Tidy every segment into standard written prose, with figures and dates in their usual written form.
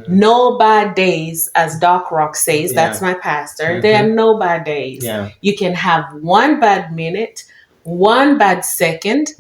No bad days, as Doc Rock says. That's my pastor. There are no bad days. You can have one bad minute, one bad second,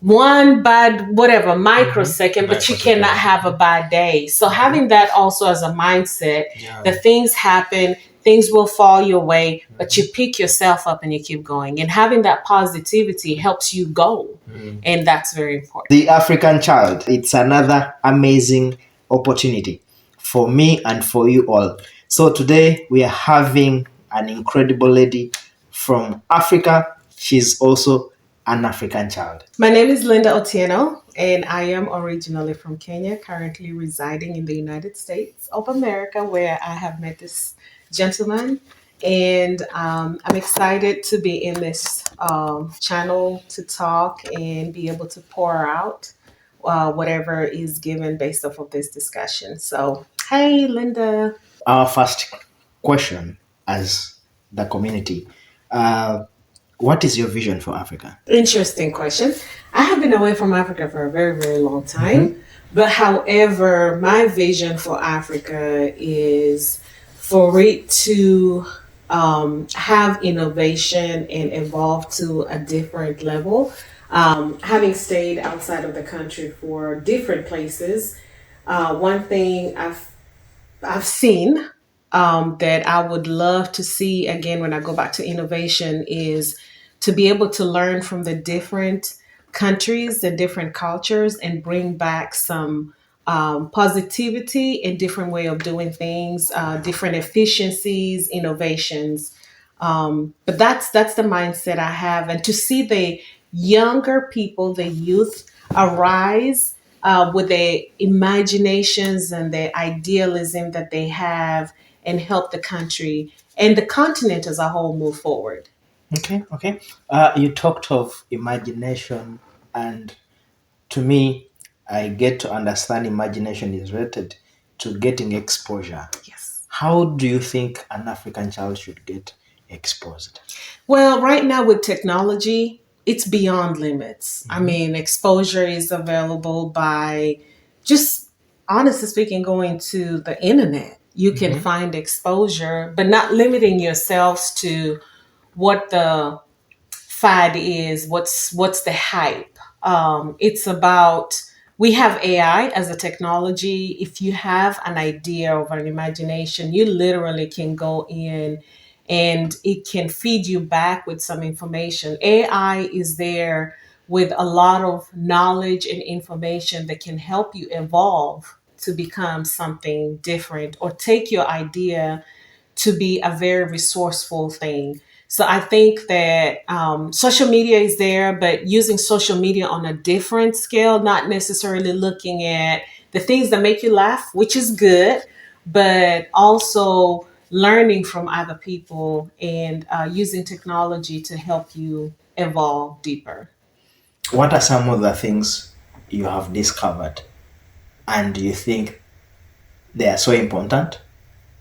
one bad whatever microsecond, but you cannot have a bad day. So having that also as a mindset that things happen, things will fall your way, but you pick yourself up and you keep going. And having that positivity helps you go. And that's very important. The African Child, it's another amazing opportunity for me and for you all. So today we are having an incredible lady from Africa. She's also an African child. My name is Linda Otieno, and I am originally from Kenya, currently residing in the United States of America, where I have met this gentleman. And I'm excited to be in this channel to talk and be able to pour out whatever is given based off of this discussion. So, hey, Linda. Our first question as the community, what is your vision for Africa? Interesting question. I have been away from Africa for a very, very long time. But however, my vision for Africa is for it to have innovation and evolve to a different level. Having stayed outside of the country for different places, one thing I've seen that I would love to see again when I go back to innovation is to be able to learn from the different countries, the different cultures, and bring back some positivity and different way of doing things, different efficiencies, innovations. But that's the mindset I have, and to see the younger people, the youth, arise with the imaginations and the idealism that they have, and help the country and the continent as a whole move forward. Okay. You talked of imagination, and to me, I get to understand imagination is related to getting exposure. Yes. How do you think an African child should get exposed? Well, right now with technology, it's beyond limits. I mean, exposure is available by just honestly speaking, going to the internet. You can find exposure, but not limiting yourselves to what the fad is, what's the hype. It's about, we have AI as a technology. If you have an idea or an imagination, you literally can go in and it can feed you back with some information. AI is there with a lot of knowledge and information that can help you evolve to become something different or take your idea to be a very resourceful thing. So I think that social media is there, but using social media on a different scale, not necessarily looking at the things that make you laugh, which is good, but also learning from other people and using technology to help you evolve deeper. What are some of the things you have discovered and you think they are so important,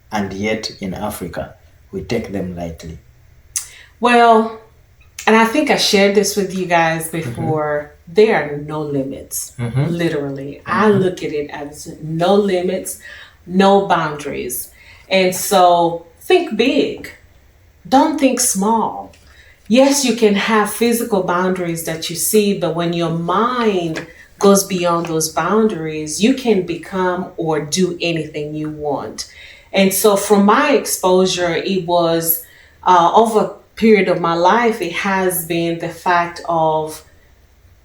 and yet in Africa we take them lightly? Well, and I think I shared this with you guys before. There are no limits, literally. I look at it as no limits, no boundaries. And so think big, don't think small. Yes, you can have physical boundaries that you see, but when your mind goes beyond those boundaries, you can become or do anything you want. And so from my exposure, it was over a period of my life, it has been the fact of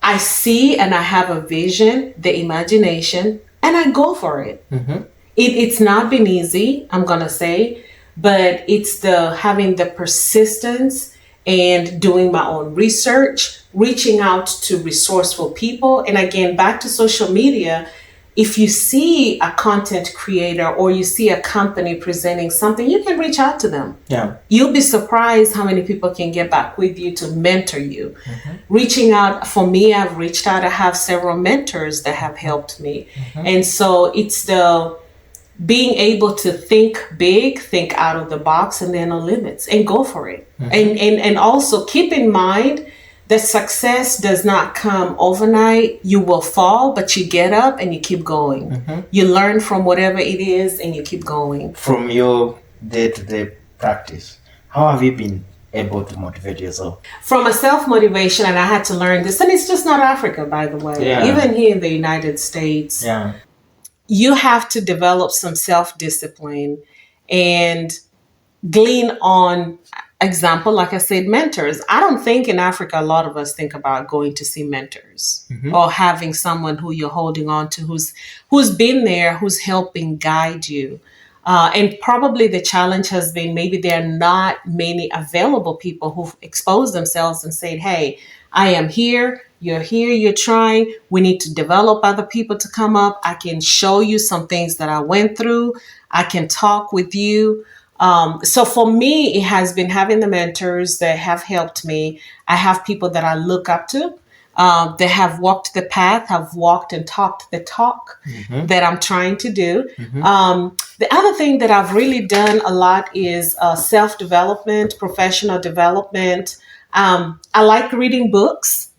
I see and I have a vision, the imagination, and I go for it. It's not been easy, I'm gonna say, but it's the having the persistence and doing my own research, reaching out to resourceful people. And again, back to social media, if you see a content creator or you see a company presenting something, you can reach out to them. Yeah. You'll be surprised how many people can get back with you to mentor you. Reaching out, for me, I've reached out. I have several mentors that have helped me. And so it's the being able to think big, think out of the box, and there are no limits, and go for it. And also keep in mind the success does not come overnight. You will fall, but you get up and you keep going. You learn from whatever it is and you keep going. From your day-to-day practice, how have you been able to motivate yourself? From a self-motivation, and I had to learn this, and it's just not Africa, by the way. Yeah. Even here in the United States, Yeah. you have to develop some self-discipline and glean on example, like I said, mentors. I don't think in Africa a lot of us think about going to see mentors or having someone who you're holding on to who's been there, who's helping guide you. And probably the challenge has been maybe there are not many available people who've exposed themselves and said, hey, I am here, you're trying. We need to develop other people to come up. I can show you some things that I went through. I can talk with you. So for me, it has been having the mentors that have helped me. I have people that I look up to. That have walked the path, have walked and talked the talk that I'm trying to do. The other thing that I've really done a lot is self-development, professional development. I like reading books.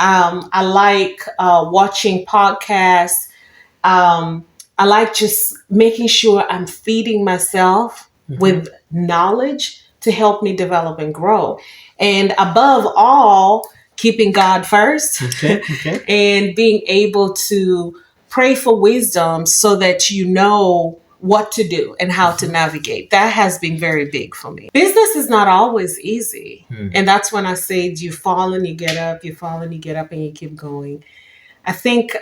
I like watching podcasts. I like just making sure I'm feeding myself with knowledge to help me develop and grow. And above all, keeping God first and being able to pray for wisdom so that you know what to do and how to navigate. That has been very big for me. Business is not always easy. And that's when I say you fall and you get up, you fall and you get up and you keep going. I think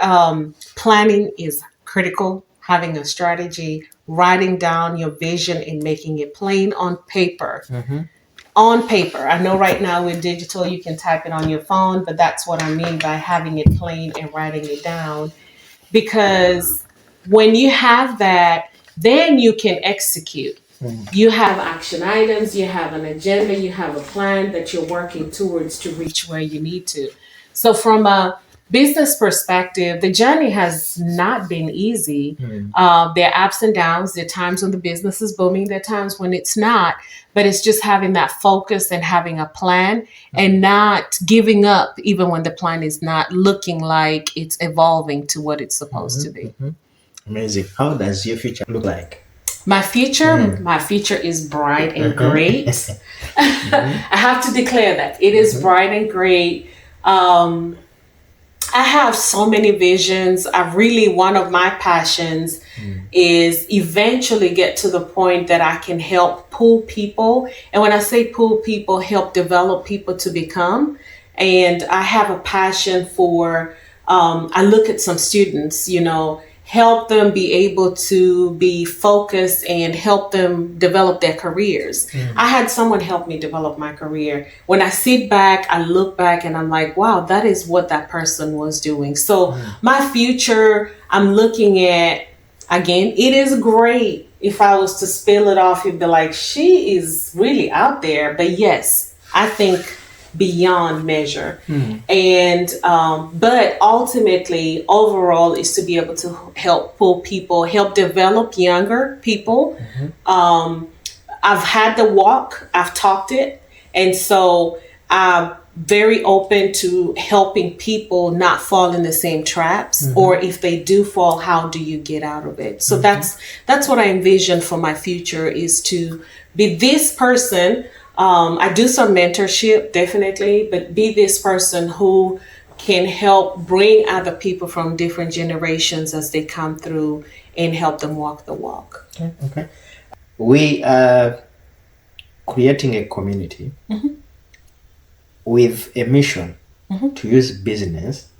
planning is critical, having a strategy, writing down your vision and making it plain on paper. On paper. I know right now with digital, you can type it on your phone, but that's what I mean by having it plain and writing it down. Because when you have that, then you can execute. You have action items, you have an agenda, you have a plan that you're working towards to reach where you need to. So from a business perspective, the journey has not been easy. There are ups and downs. There are times when the business is booming. There are times when it's not. But it's just having that focus and having a plan and not giving up even when the plan is not looking like it's evolving to what it's supposed to be. Amazing. How does your future look like? My future is bright and great. I have to declare that. It is bright and great. I have so many visions. One of my passions is eventually get to the point that I can help pull people. And when I say pull people, help develop people to become. And I have a passion for, I look at some students, help them be able to be focused and help them develop their careers. I had someone help me develop my career. When I sit back, I look back and I'm like, wow, that is what that person was doing. So my future, I'm looking at, again, it is great. If I was to spill it off, you'd be like, she is really out there. But yes, I think beyond measure. And but ultimately, overall, is to be able to help pull people, help develop younger people. I've had the walk, I've talked it, and so I'm very open to helping people not fall in the same traps, or if they do fall, how do you get out of it? So that's what I envision for my future, is to be this person. I do some mentorship, definitely, but be this person who can help bring other people from different generations as they come through and help them walk the walk. Okay. We are creating a community with a mission to use business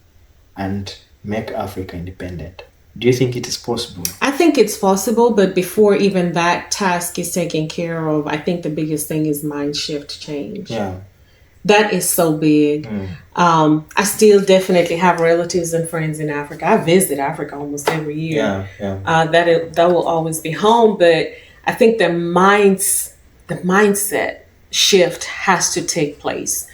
and make Africa independent. Do you think it is possible? I think it's possible, but before even that task is taken care of, I think the biggest thing is mind shift change. Yeah. That is so big. I still definitely have relatives and friends in Africa. I visit Africa almost every year. That will always be home, but I think the mindset shift has to take place.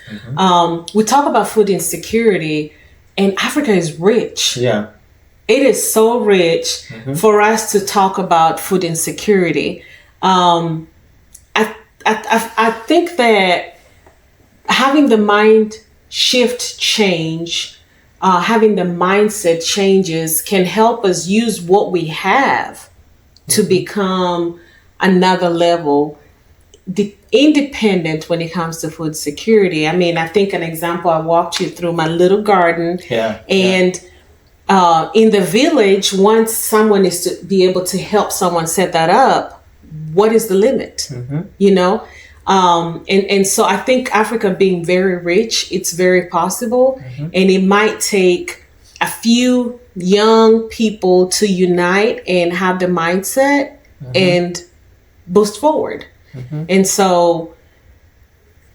We talk about food insecurity, and Africa is rich. Yeah. It is so rich for us to talk about food insecurity. I think that having the mind shift change, having the mindset changes can help us use what we have to become another level independent when it comes to food security. I mean, I think an example, I walked you through my little garden, and in the village, once someone is to be able to help someone set that up, what is the limit? You know? And so I think Africa being very rich, it's very possible. And it might take a few young people to unite and have the mindset and boost forward. And so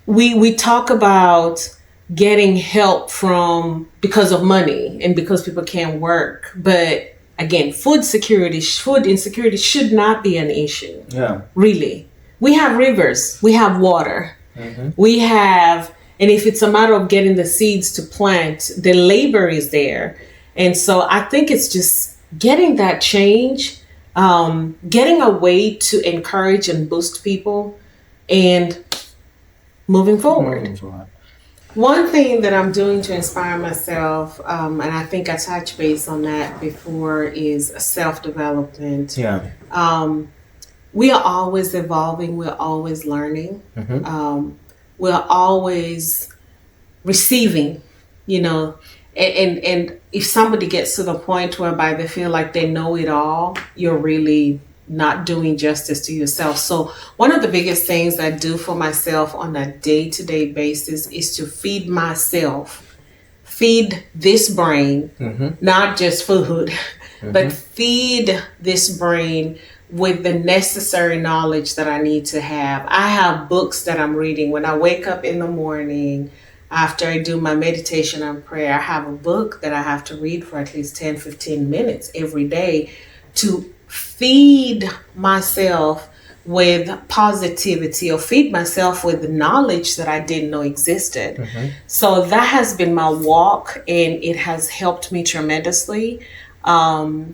we talk about getting help from because of money and because people can't work. But again, food insecurity should not be an issue. Really. We have rivers, we have water, we have, and if it's a matter of getting the seeds to plant, the labor is there. And so I think it's just getting that change, getting a way to encourage and boost people and moving forward. One thing that I'm doing to inspire myself, and I think I touched base on that before, is self-development. We are always evolving. We're always learning. We're always receiving, you know. And if somebody gets to the point whereby they feel like they know it all, you're really not doing justice to yourself. So one of the biggest things I do for myself on a day-to-day basis is to feed myself, feed this brain, not just food, but feed this brain with the necessary knowledge that I need to have. I have books that I'm reading. When I wake up in the morning, after I do my meditation and prayer, I have a book that I have to read for at least 10, 15 minutes every day to feed myself with positivity or feed myself with the knowledge that I didn't know existed. So that has been my walk, and it has helped me tremendously. And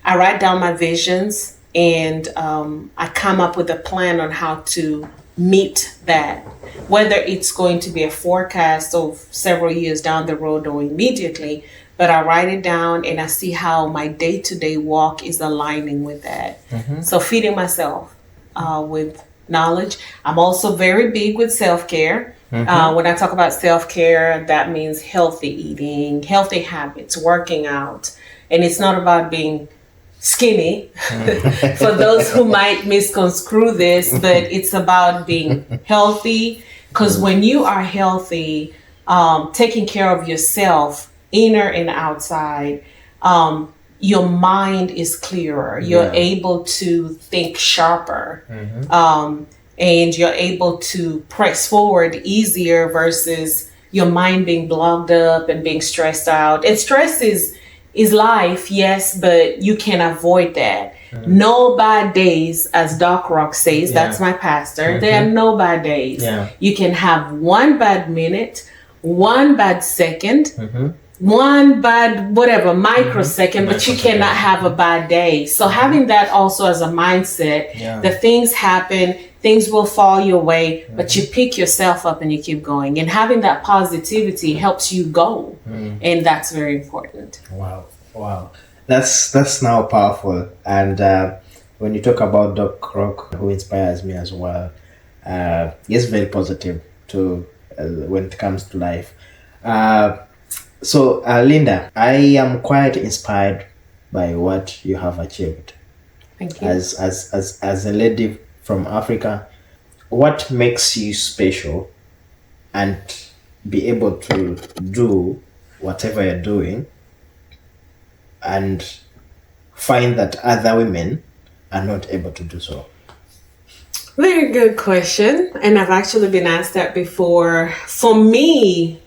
I write down my visions, and I come up with a plan on how to meet that, whether it's going to be a forecast of several years down the road or immediately, but I write it down and I see how my day-to-day walk is aligning with that. So feeding myself with knowledge. I'm also very big with self-care. When I talk about self-care, that means healthy eating, healthy habits, working out. And it's not about being skinny for those who might misconstrue this, but it's about being healthy, because when you are healthy, taking care of yourself, inner and outside, your mind is clearer. You're able to think sharper, and you're able to press forward easier versus your mind being blocked up and being stressed out. And stress is life, yes, but you can avoid that. No bad days, as Doc Rock says. That's my pastor. There are no bad days. You can have one bad minute, one bad second, one bad whatever microsecond, but you cannot have a bad day. So having that also as a mindset, that things happen, things will fall your way, but you pick yourself up and you keep going. And having that positivity helps you go. And that's very important. Wow. That's now powerful. And when you talk about Doc Rock, who inspires me as well, he's very positive to when it comes to life. So Linda, I am quite inspired by what you have achieved. Thank you. As a lady from Africa, what makes you special and be able to do whatever you're doing and find that other women are not able to do so? Very good question. And I've actually been asked that before. For me,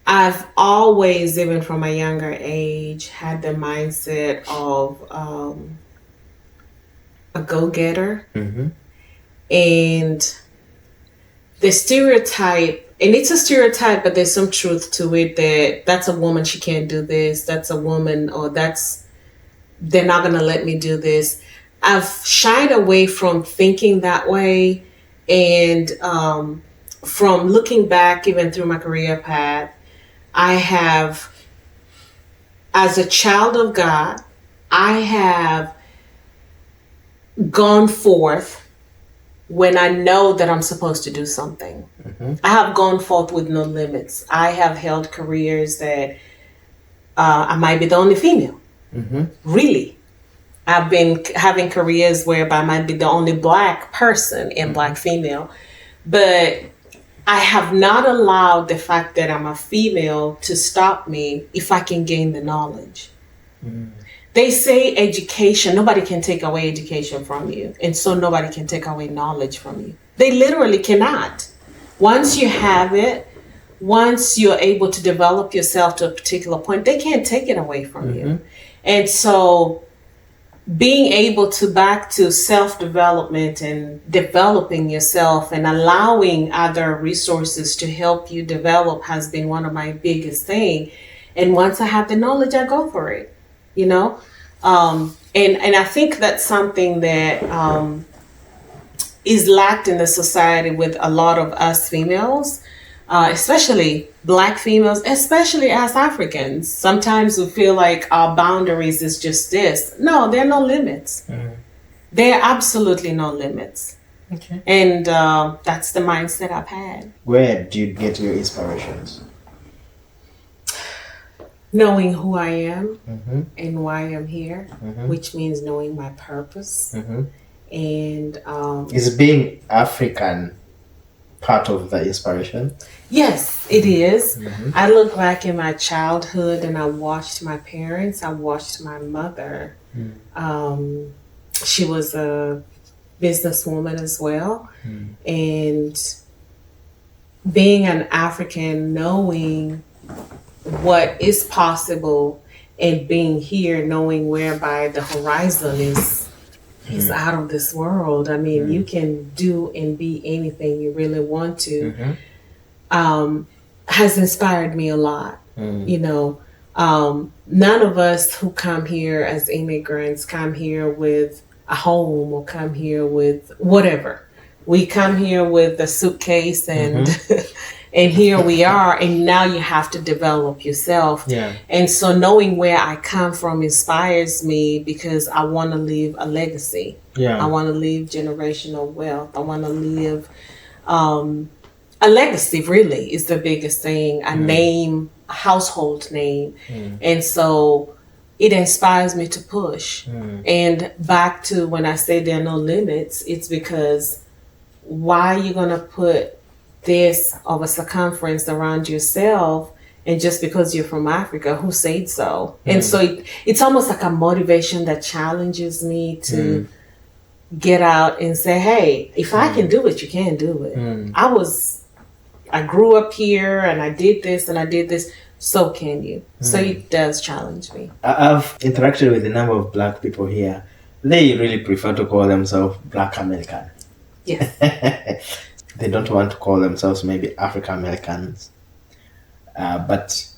I've always, even from a younger age, had the mindset of a go-getter. And the stereotype, and it's a stereotype, but there's some truth to it, that's a woman, she can't do this, that's a woman, or they're not going to let me do this. I've shied away from thinking that way, And from looking back, even through my career path, I have, as a child of God, I have gone forth when I know that I'm supposed to do something. I have gone forth with no limits. I have held careers that I might be the only female. Really. I've been having careers whereby I might be the only Black person and Black female. But I have not allowed the fact that I'm a female to stop me if I can gain the knowledge. They say education, nobody can take away education from you. And so nobody can take away knowledge from you. They literally cannot. Once you have it, once you're able to develop yourself to a particular point, they can't take it away from you. And so being able to back to self-development and developing yourself and allowing other resources to help you develop has been one of my biggest things. And once I have the knowledge, I go for it, you know? And I think that's something that is lacked in the society with a lot of us females, especially Black females, especially as Africans. Sometimes we feel like our boundaries is just this. No, there are no limits. There are absolutely no limits. Okay. And that's the mindset I've had. Where do you get your inspirations? Knowing who I am and why I'm here, which means knowing my purpose. And Is being African part of the inspiration? yes, it is. I look back in my childhood and I watched my parents. I watched my mother. She was a businesswoman as well. And being an African, knowing what is possible and being here, knowing whereby the horizon is out of this world. I mean, you can do and be anything you really want to. Has inspired me a lot. You know, none of us who come here as immigrants come here with a home or come here with whatever. We come here with a suitcase and and here we are, and now you have to develop yourself. And so knowing where I come from inspires me because I want to leave a legacy. I want to leave generational wealth. I want to leave a legacy, really, is the biggest thing. A name, a household name. And so it inspires me to push. And back to when I say there are no limits, it's because why are you going to put this of a circumference around yourself, and just because you're from Africa, who said so? And so it's almost like a motivation that challenges me to get out and say, hey, if I can do it, you can do it. I grew up here and I did this and I did this, so can you. So it does challenge me. I've interacted with a number of Black people here. They really prefer to call themselves Black American. Yes. They don't want to call themselves maybe African Americans, but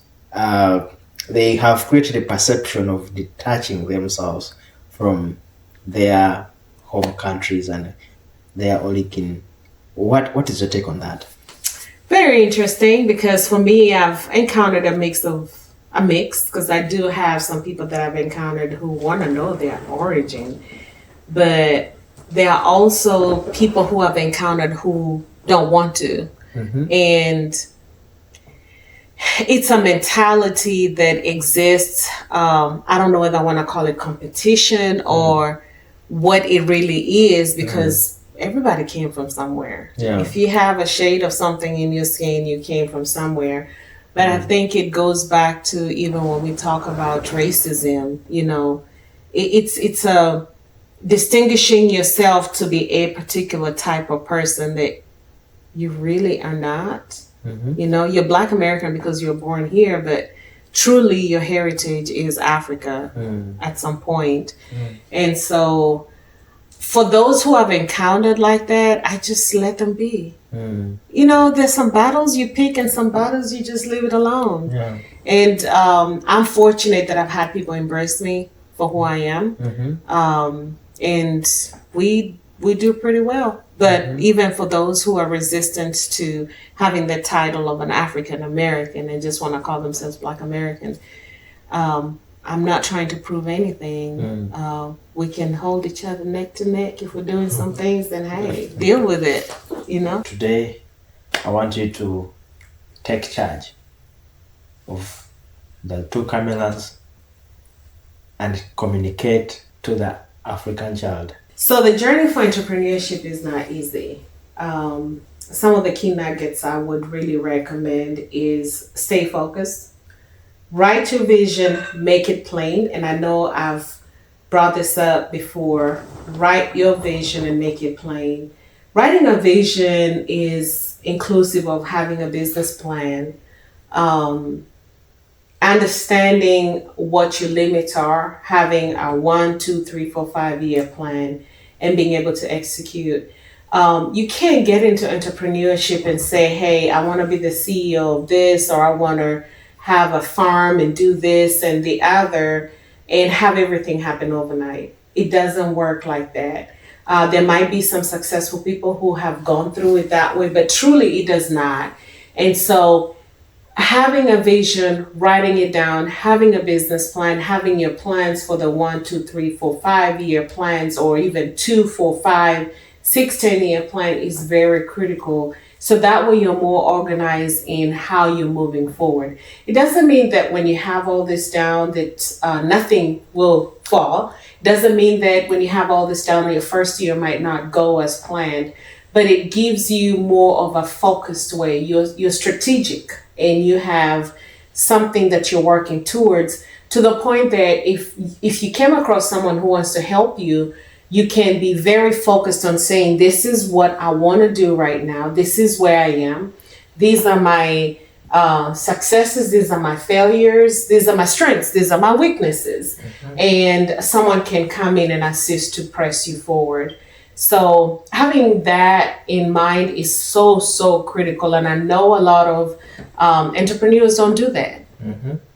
they have created a perception of detaching themselves from their home countries and their origin. What is your take on that? Very interesting, because for me, I've encountered a mix because I do have some people that I've encountered who want to know their origin, but there are also people who I've encountered who don't want to. And it's a mentality that exists. I don't know whether I want to call it competition or what it really is, because everybody came from somewhere. If you have a shade of something in your skin, you came from somewhere. But I think it goes back to even when we talk about racism, you know, it's a distinguishing yourself to be a particular type of person that you really are not. You know, you're Black American because you're born here, but truly your heritage is Africa at some point. And so for those who have encountered like that, I just let them be. You know, there's some battles you pick and some battles you just leave it alone. And I'm fortunate that I've had people embrace me for who I am. And we we do pretty well. But even for those who are resistant to having the title of an African American and just want to call themselves Black Americans, I'm not trying to prove anything. We can hold each other neck to neck. If we're doing some things, then hey, deal with it, you know? Today, I want you to take charge of the two chameleons and communicate to the African child. So the journey for entrepreneurship is not easy. Some of the key nuggets I would really recommend is stay focused, write your vision, make it plain. And I know I've brought this up before. Write your vision and make it plain. Writing a vision is inclusive of having a business plan, understanding what your limits are, having a 1, 2, 3, 4, 5 year plan, and being able to execute. You can't get into entrepreneurship and say, hey, I want to be the CEO of this, or I want to have a farm and do this and the other, and have everything happen overnight. It doesn't work like that. There might be some successful people who have gone through it that way, but truly it does not. And so having a vision, writing it down, having a business plan, having your plans for the 1, 2, 3, 4, 5 year plans, or even 2, 4, 5, 6, 10 year plan is very critical. So that way you're more organized in how you're moving forward. It doesn't mean that when you have all this down that nothing will fall. It doesn't mean that when you have all this down, your first year might not go as planned, but it gives you more of a focused way. You're strategic and you have something that you're working towards, to the point that if you came across someone who wants to help you, you can be very focused on saying, this is what I want to do right now. This is where I am. These are my successes. These are my failures. These are my strengths. These are my weaknesses. And someone can come in and assist to press you forward. So having that in mind is so, so critical. And I know a lot of entrepreneurs don't do that.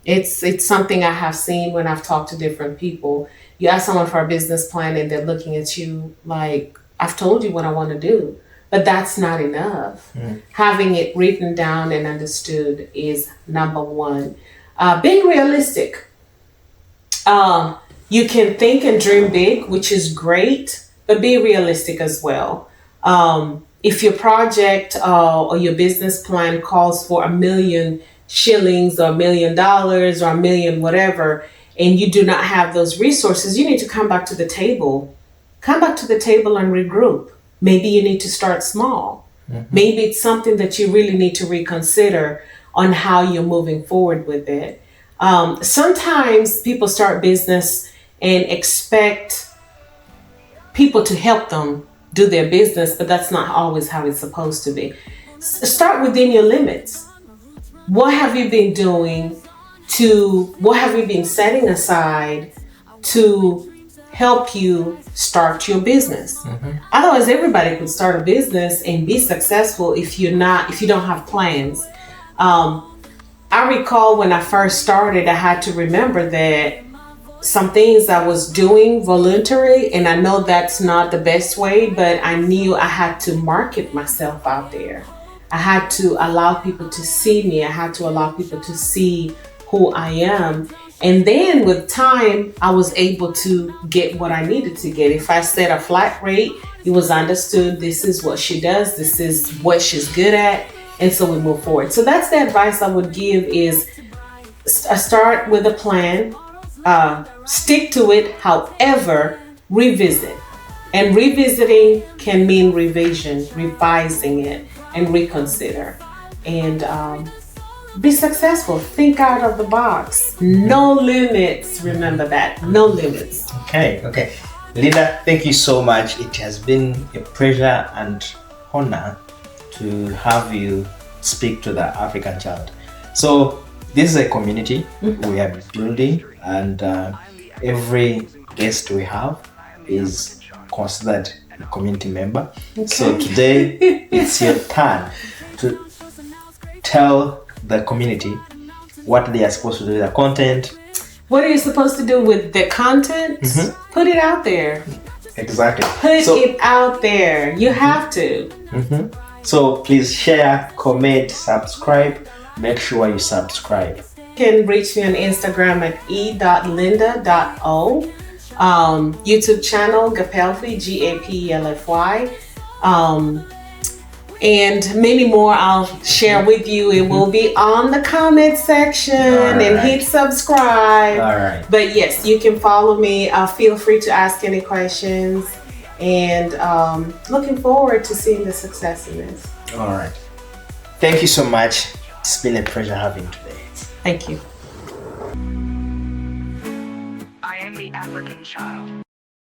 It's something I have seen when I've talked to different people. You ask someone for a business plan and they're looking at you like, I've told you what I want to do, but that's not enough. Having it written down and understood is number one. Being realistic. You can think and dream big, which is great, but be realistic as well. If your project or your business plan calls for 1,000,000 shillings or $1 million or $1 million, whatever, and you do not have those resources, you need to come back to the table. Come back to the table and regroup. Maybe you need to start small. Maybe it's something that you really need to reconsider on how you're moving forward with it. Sometimes people start business and expect people to help them do their business, but that's not always how it's supposed to be. Start within your limits. What have you been doing what have you been setting aside to help you start your business? Otherwise, everybody could start a business and be successful if you don't have plans. I recall when I first started, I had to remember that some things I was doing voluntary, and I know that's not the best way, but I knew I had to market myself out there. I had to allow people to see me. I had to allow people to see who I am. And then with time, I was able to get what I needed to get. If I set a flat rate, it was understood, this is what she does, this is what she's good at, and so we move forward. So that's the advice I would give, is start with a plan, stick to it, however, revisit. And revisiting can mean revision, revising it, and reconsider. And be successful. Think out of the box. No limits. Remember that. No limits. Okay. Linda, thank you so much. It has been a pleasure and honor to have you speak to the African Child. So this is a community we are building, and every guest we have is considered a community member. Okay. So today it's your turn to tell the community what they are supposed to do with the content. What are you supposed to do with the content? Put it out there. Exactly. Put it out there. You have to. So please share, comment, subscribe. Make sure you subscribe. You can reach me on Instagram at e.linda.o. YouTube channel Gapelfi, Gapelfy. And many more I'll share with you. It will be on the comment section, and hit subscribe. All right. But yes, you can follow me. Feel free to ask any questions, and looking forward to seeing the success in this. All right. Thank you so much. It's been a pleasure having you today. Thank you. I am the African child.